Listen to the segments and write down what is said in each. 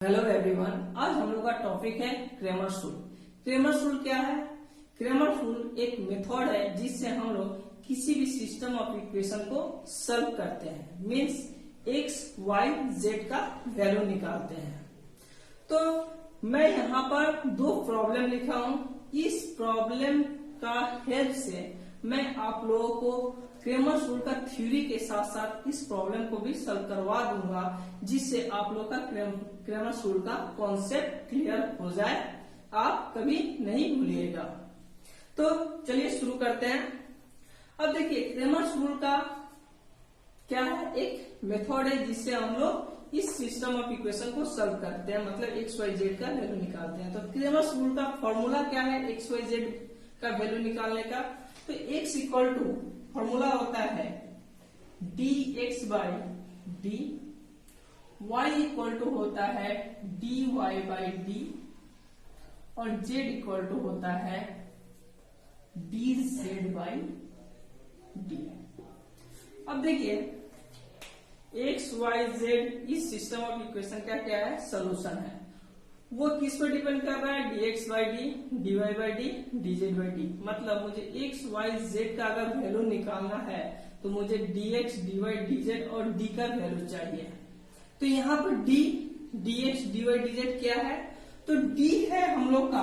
Hello everyone, आज हम लोग का टॉपिक है क्रैमर्स रूल। क्रैमर्स रूल क्या है? क्रैमर्स रूल एक मेथड है जिससे हम लोग किसी भी सिस्टम ऑफ इक्वेशन को सॉल्व करते हैं। मींस एक्स वाई जेड का वैल्यू निकालते हैं। तो मैं यहाँ पर दो प्रॉब्लम लिखा हूँ। इस प्रॉब्लम का हेल्प से मैं आप लोगों को क्रैमर्स रूल का थ्योरी के साथ साथ इस प्रॉब्लम को भी सॉल्व करवा दूंगा, जिससे आप लोग का क्रैमर्स रूल का कॉन्सेप्ट क्लियर हो जाए, आप कभी नहीं भूलिएगा। तो चलिए शुरू करते हैं। अब देखिए, क्रैमर्स रूल का क्या है? एक मेथड है जिससे हम लोग इस सिस्टम ऑफ इक्वेशन को सॉल्व करते हैं, मतलब एक्स वाई जेड का वैल्यू निकालते हैं। तो क्रैमर्स रूल का फॉर्मूला क्या है एक्स वाई जेड का वैल्यू निकालने का? तो x इक्वल टू फॉर्मूला होता है dx by D, y equal to होता है dy बाई डी, और z इक्वल टू होता है dz बाई डी। अब देखिए, x y z इस सिस्टम ऑफ इक्वेशन का क्या है? सोल्यूशन है। वो किस पर डिपेंड कर रहा है? dx by D, dy by D, dz by D. मतलब मुझे x y z का अगर वैल्यू निकालना है तो मुझे dx dy dz और d का वैल्यू चाहिए। तो यहाँ पर dx dy dz क्या है? तो d है हम लोग का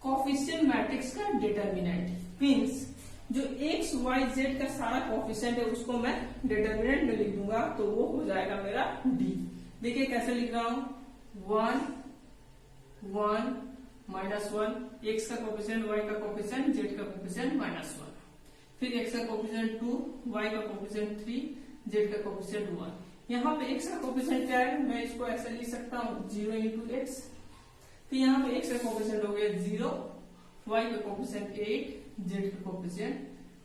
कोएफिशिएंट मैट्रिक्स का डिटर्मिनेंट। मींस जो x y z का सारा कोएफिशिएंट है उसको मैं डिटर्मिनेंट में लिख दूंगा, तो वो हो जाएगा मेरा d। देखिए कैसे लिख रहा हूं, 1 1 -1, x का कोएफिशिएंट, y का कोएफिशिएंट, z का कोएफिशिएंट -1, फिर x का कोएफिशिएंट 2, y का कोएफिशिएंट 3, z का कोएफिशिएंट 1। यहाँ पे x का कोएफिशिएंट क्या है? मैं इसको ऐसे लिख सकता हूँ 0 इंटू एक्स। तो यहाँ पे x का कोएफिशिएंट हो गया 0, y का कोएफिशिएंट 8, z का कोएफिशिएंट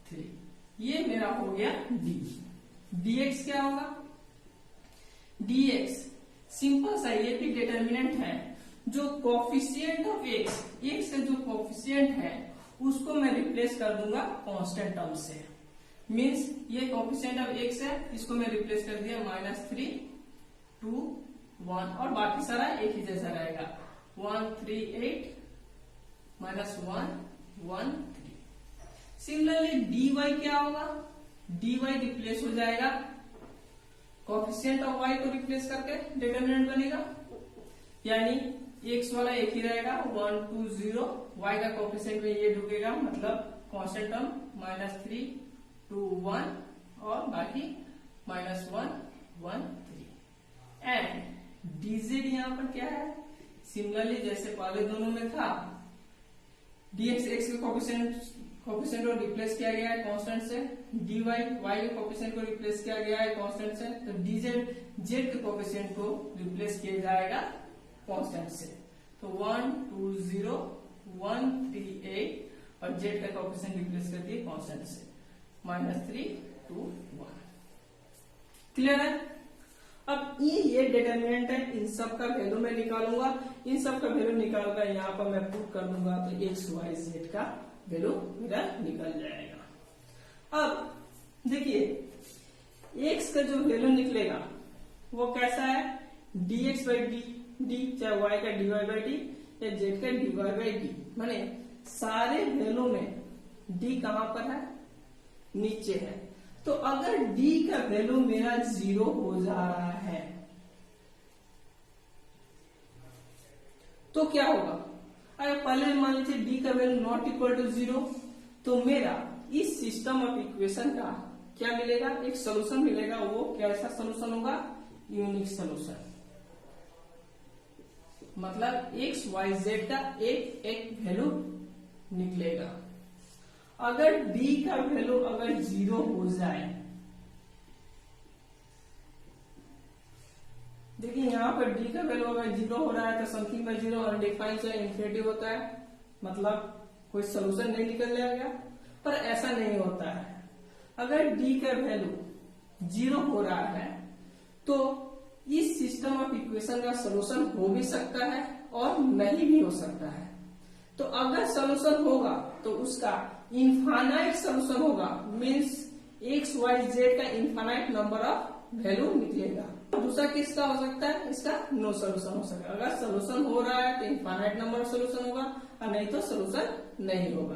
3। ये मेरा हो गया d। dx क्या होगा? dx सिंपल सा ये भी डिटर्मिनेंट है। जो कोएफिशिएंट ऑफ x का जो कोएफिशिएंट है उसको मैं रिप्लेस कर दूंगा कांस्टेंट टर्म से। मींस ये कोएफिशिएंट ऑफ x है, इसको मैं रिप्लेस कर दिया -3 2 1, और बाकी सारा एक ही जैसा रहेगा 1 3 8 -1 1 3। सिमिलरली dy क्या होगा? dy रिप्लेस हो जाएगा कोएफिशिएंट ऑफ y को रिप्लेस करके, डिटर्मिनेंट बनेगा। यानी x वाला एक ही रहेगा 1 2 0, y का कोएफिशिएंट में ये ढुकेगा, मतलब कांस्टेंट टर्म -3 2 1 और बाकी -1 1 3। एंड dz यहाँ पर क्या है? सिमिलरली जैसे पहले दोनों में था, dx x का कोएफिशिएंट को रिप्लेस किया गया है कांस्टेंट से, dy y के कोएफिशिएंट को रिप्लेस किया गया है कांस्टेंट से, तो dz z के कोएफिशिएंट को रिप्लेस किया जाएगा कांस्टेंट से। तो 1 2 0 1 3 8 और z का कोएफिशिएंट रिप्लेस कर दिए कांस्टेंट से -3 2 1। क्लियर है? अब ये डिटर्मिनेंट है, इन सब का वैल्यू मैं निकालूंगा। इन सब का वैल्यू निकालकर यहाँ पर मैं पुट कर दूंगा, तो एक्स वाई जेड का वैल्यू मेरा निकल जाएगा। अब देखिए, x का जो वैल्यू निकलेगा वो कैसा है? dx बाई डी, चाहे y का dy बाई डी या z का dy बाई डी। माने सारे वैल्यू में d कहां पर है? नीचे है। तो अगर d का वैल्यू मेरा 0 हो जा रहा है तो क्या होगा? अगर पहले मान लीजिए d का वैल्यू नॉट इक्वल टू 0, तो मेरा इस सिस्टम ऑफ इक्वेशन का क्या मिलेगा? एक सोल्यूशन मिलेगा। वो कैसा सोल्यूशन होगा? Unique solution. मतलब x y z का एक एक वैल्यू निकलेगा। अगर d का वैल्यू अगर 0 हो जाए, देखिए यहाँ पर d का वैल्यू अगर 0 हो रहा है तो समथिंग बाय 0 अनडिफाइंड से इंफिनिटी होता है, मतलब कोई सोल्यूशन नहीं निकल जाएगा। पर ऐसा नहीं होता है। अगर d का वैल्यू 0 हो रहा है तो इस सिस्टम ऑफ इक्वेशन का सोल्यूशन हो भी सकता है और नहीं भी हो सकता है। तो अगर सोल्यूशन होगा तो उसका इनफाइनाइट सोल्यूशन होगा। मींस एक्स वाई जेड का इनफाइनाइट नंबर ऑफ वैल्यू निकलेगा। दूसरा किसका हो सकता है, इसका नो सोल्यूशन हो सकता है। अगर सोल्यूशन हो रहा है तो इनफाइनाइट नंबर ऑफ सोल्यूशन होगा और नहीं तो सोल्यूशन नहीं होगा।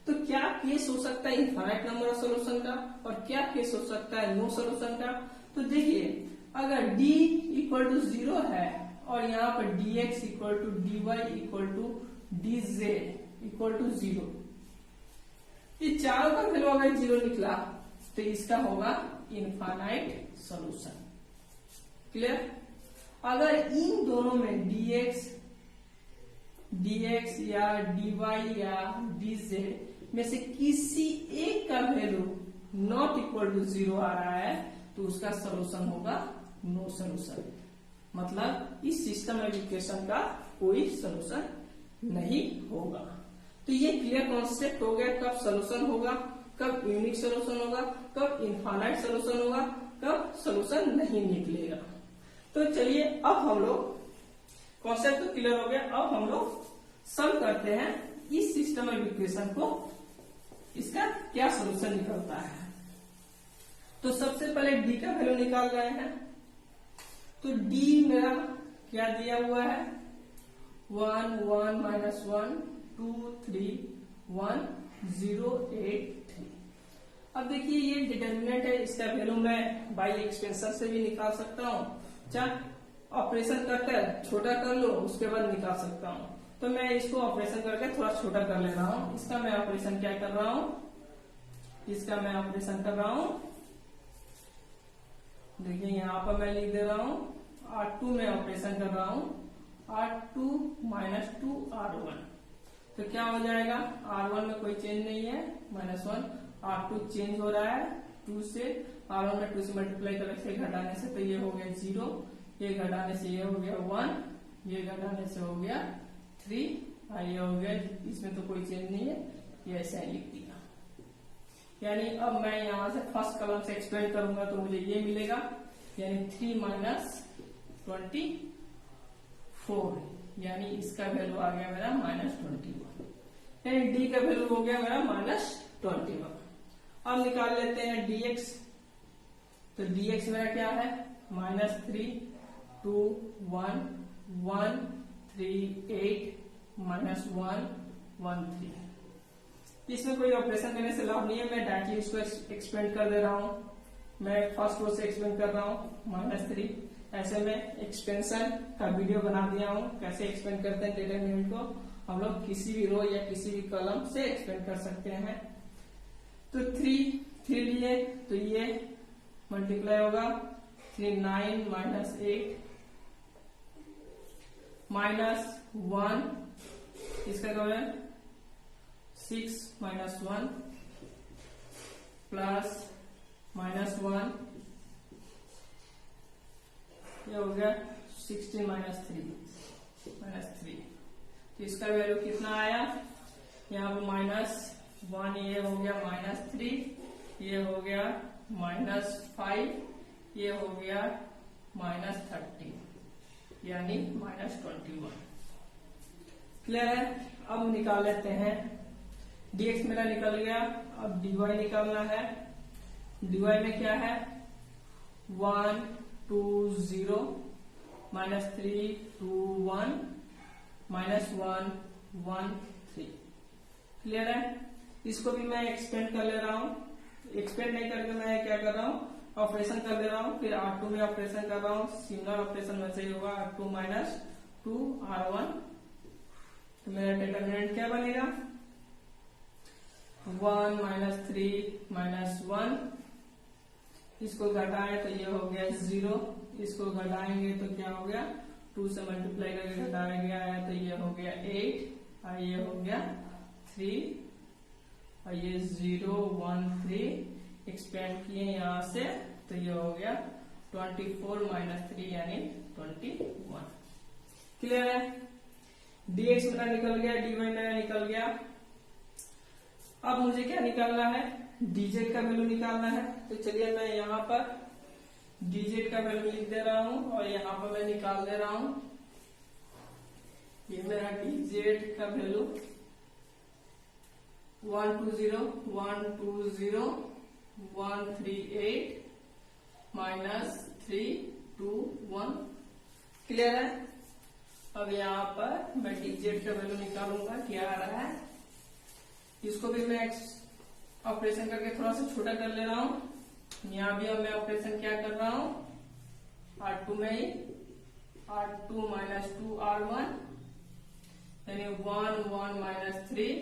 तो क्या केस हो सकता है इनफाइनाइट नंबर ऑफ सोल्यूशन का और क्या केस हो सकता है नो सोल्यूशन का। तो देखिए अगर d इक्वल टू 0 है और यहाँ पर dx equal to dy equal to dz equal to 0, ये चारों का वैल्यू अगर 0 निकला तो इसका होगा इनफाइनाइट सॉल्यूशन। क्लियर। अगर इन दोनों में dx या dy या dz में से किसी एक का वैल्यू नॉट इक्वल टू 0 आ रहा है तो उसका सॉल्यूशन होगा नो सॉल्यूशन। मतलब इस सिस्टम ऑफ इक्वेशन का कोई सॉल्यूशन नहीं होगा। तो ये क्लियर कॉन्सेप्ट हो गया कब सॉल्यूशन होगा, कब यूनिक सॉल्यूशन होगा, कब इनफाइनाइट सॉल्यूशन होगा, कब सॉल्यूशन नहीं निकलेगा। तो चलिए अब हम लोग कॉन्सेप्ट तो क्लियर हो गया, अब हम लोग सॉल्व करते हैं इस सिस्टम ऑफ इक्वेशन को, इसका क्या सॉल्यूशन निकलता है। तो सबसे पहले d का वैल्यू निकाल रहे हैं। तो d मेरा क्या दिया हुआ है 1 1 माइनस 1 2 3 1 0 8 3। अब देखिए ये डिटर्मिनेंट है, इसका वैल्यू मैं बाई एक्सपेंशन से भी निकाल सकता हूँ, चाहे ऑपरेशन करके छोटा कर लो उसके बाद निकाल सकता हूँ। तो मैं इसको ऑपरेशन करके थोड़ा छोटा कर ले रहा हूँ। इसका मैं ऑपरेशन क्या कर रहा हूँ, इसका मैं ऑपरेशन कर रहा हूँ, देखिए यहाँ पर मैं लिख दे रहा हूँ R2 में ऑपरेशन कर रहा हूँ R2 माइनस 2 R1। तो क्या हो जाएगा, R1 में कोई चेंज नहीं है -1, R2 चेंज हो रहा है 2 से, R1 में 2 से मल्टीप्लाई करके घटाने से तो ये हो गया 0, ये घटाने से ये हो गया 1, ये घटाने से हो गया 3 और ये हो गया, इसमें तो कोई चेंज नहीं है, ये ऐसे लिख दिया। यानी अब मैं यहाँ से फर्स्ट कॉलम से एक्सपेंड करूंगा तो मुझे ये मिलेगा, यानी 3 माइनस 24, यानी इसका वैल्यू आ गया मेरा -21, यानी d का वैल्यू हो गया मेरा -21। अब निकाल लेते हैं dx। तो dx मेरा क्या है -3 2 1 1 3 8 -1 1 3। इसमें कोई ऑपरेशन करने से लाभ नहीं है, मैं डायरेक्टली इसको एक्सपेंड कर दे रहा हूँ। मैं फर्स्ट रो से एक्सपेंड कर रहा हूँ -3। ऐसे में एक्सपेंशन का वीडियो बना दिया हूँ, कैसे एक्सपेंड करते हैं डिटरमिनेंट को हम लोग किसी भी रो या किसी भी कॉलम से एक्सपेंड कर सकते हैं। तो 3 लिए तो ये मल्टीप्लाई होगा 3 9 माइनस 8 -1, इसका क्या है 6 माइनस 1 प्लस -1, ये हो गया 16 माइनस 3। तो इसका वैल्यू कितना आया, यहाँ पर -1, ये हो गया -3, ये हो गया -5, ये हो गया -30, यानी -21। क्लियर है। अब निकाल लेते हैं, dx मेरा निकल गया, अब dy निकालना है। dy में क्या है 1 2 0 -3 2 1 -1 1 3। क्लियर है। इसको भी मैं एक्सपेंड कर ले रहा हूँ, एक्सपेंड नहीं करके मैं क्या कर रहा हूँ ऑपरेशन कर ले रहा हूँ, फिर R2 में ऑपरेशन कर रहा हूँ। सिमिलर ऑपरेशन वैसे ही होगा R2 माइनस 2 R1। तो मेरा डिटरमिनेंट क्या बनेगा 1 -3 -1, इसको घटाएं तो ये हो गया 0, इसको घटाएंगे तो क्या हो गया 2 से मल्टीप्लाई करके घटाया गया है तो ये हो गया 8 और ये हो गया 3 और ये 0 1 3 एक्सपेंड किए यहाँ से तो ये हो गया 24 -3 यानी 21। क्लियर है। dx मेरा निकल गया, dy मेरा निकल गया। अब मुझे क्या निकालना है dz का वैल्यू निकालना है। तो चलिए मैं यहाँ पर dz का वैल्यू लिख दे रहा हूँ और यहाँ पर मैं निकाल दे रहा हूँ। ये मेरा dz का वैल्यू 120 138 -3 2 1। क्लियर है। अब यहाँ पर मैं dz का वैल्यू निकालूंगा, क्या आ रहा है। इसको भी मैं ऑपरेशन करके थोड़ा सा छोटा कर ले रहा हूं। यहाँ भी अब मैं ऑपरेशन क्या कर रहा हूं, R2 में ही R2 माइनस 2 R1 यानी 1 1 माइनस 3।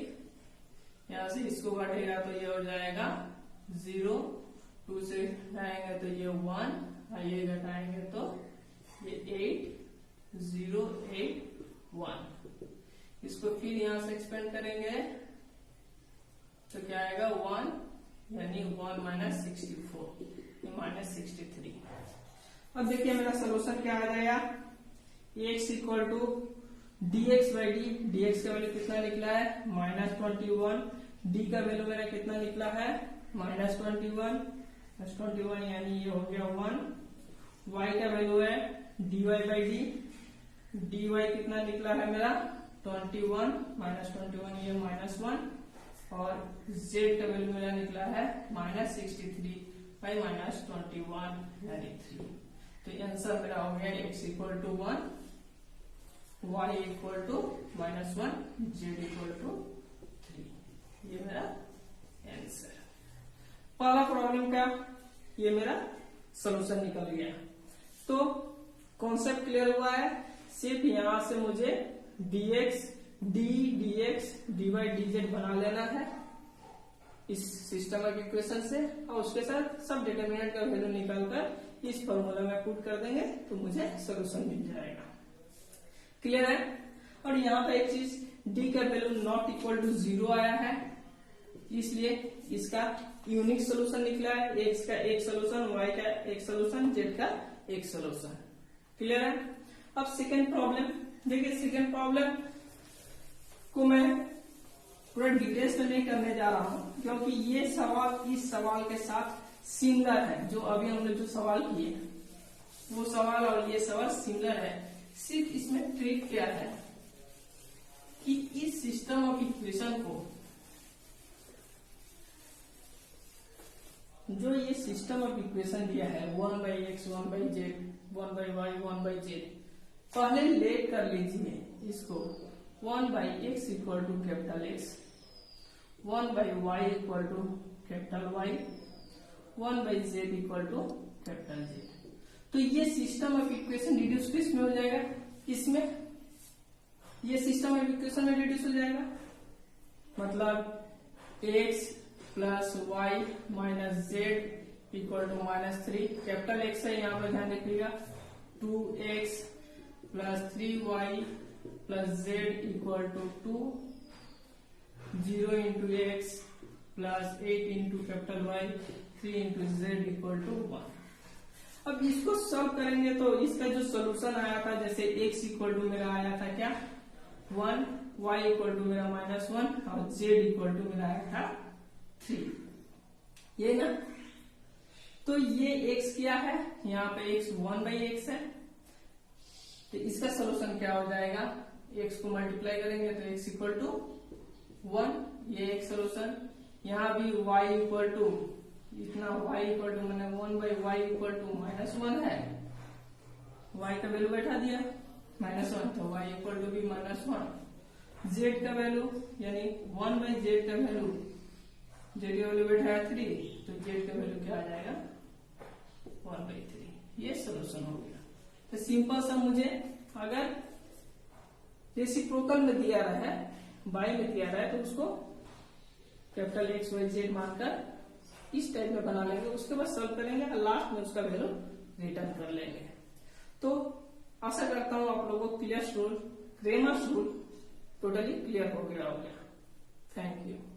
यहाँ से इसको घटेगा तो ये हो जाएगा 0, 2 से घटाएंगे तो ये 1, ये घटाएंगे तो ये 8 0 8 1। इसको फिर यहाँ से एक्सपेंड करेंगे तो क्या आएगा 1 यानी 1 माइनस 64 माइनस 63। अब देखिए मेरा सोल्यूशन क्या आ जाएगा, x equal to dx by D. dx का वैल्यू कितना निकला है -21, d का वैल्यू मेरा कितना निकला है -21 यानी ये हो गया 1। y का वैल्यू है dy बाई डी। dy कितना निकला है मेरा 21 -21 ये -1 और z का वैल्यू मेरा निकला है -63 बाई -21 यानी 3। तो आंसर मेरा हो गया x equal to 1, y equal to -1, z equal to 3। ये मेरा आंसर। पहला प्रॉब्लम का ये मेरा सॉल्यूशन निकल गया। तो कॉन्सेप्ट क्लियर हुआ है। सिर्फ यहां से मुझे dx dx dy dz बना लेना है इस सिस्टम ऑफ इक्वेशन से, और उसके साथ सब डिटरमिनेंट का वैल्यू निकालकर इस फॉर्मूला में पुट कर देंगे तो मुझे सॉल्यूशन मिल जाएगा। क्लियर है। और यहाँ पे एक चीज, d का वैल्यू नॉट इक्वल टू 0 आया है, इसलिए इसका यूनिक सोल्यूशन निकला है। x का एक सोल्यूशन, y का एक सोल्यूशन, z का एक सोल्यूशन। क्लियर है। अब सेकेंड प्रॉब्लम देखिए। सेकेंड प्रॉब्लम को मैं पूरा डिटेल्स में नहीं करने जा रहा हूं क्योंकि ये सवाल इस सवाल के साथ सिमिलर है। जो अभी हमने जो सवाल किए वो सवाल और ये सवाल सिमिलर है। सिर्फ इसमें ट्रिक क्या है कि इस सिस्टम ऑफ इक्वेशन को, जो ये सिस्टम ऑफ इक्वेशन दिया है 1/x 1/z 1/y 1/z, पहले लेट कर लीजिए इसको 1/x equal to capital X, 1/y equal to capital Y, 1/z equal to capital Z। तो ये सिस्टम ऑफ इक्वेशन रिड्यूस किस में हो जाएगा, इसमें ये सिस्टम ऑफ इक्वेशन में रिड्यूस हो जाएगा। मतलब x plus y minus z equal to -3। Capital X है यहाँ पर ध्यान रखिएगा। 2x plus 3y plus z equal to 2, 0 into x plus 8 into capital Y, 3 into z equal to 1। अब इसको सॉल्व करेंगे तो इसका जो सोल्यूशन आया था, जैसे x इक्वल टू मेरा आया था क्या 1, y इक्वल टू मेरा -1 और z इक्वल टू मेरा आया था 3, ये ना। तो ये x क्या है, यहाँ पे x 1/x है, तो इसका सोल्यूशन क्या हो जाएगा, x को मल्टीप्लाई करेंगे तो x इक्वल टू 1, ये एक सोल्यूशन। यहाँ भी y इक्वल टू इतना, y इक्वल टू मैंने 1/y इक्वल टू -1 है, y का वैल्यू बैठा दिया -1, तो y इक्वल टू भी -1। z का वैल्यू यानी 1/z का वैल्यू, z का वैल्यू बैठा है 3, तो z का वैल्यू क्या आ जाएगा 1/3। ये सोल्यूशन हो गया। तो सिंपल सा मुझे अगर रेसिप्रोकल में दिया रहा है, बाई में दिया रहा है, तो उसको कैपिटल X Y Z मानकर इस टाइप में बना लेंगे, उसके बाद सॉल्व करेंगे और लास्ट में उसका वैल्यू रिटर्न कर लेंगे। तो आशा करता हूं आप लोगों को clear rule, Cramer's rule totally clear हो गया होगा। Thank you.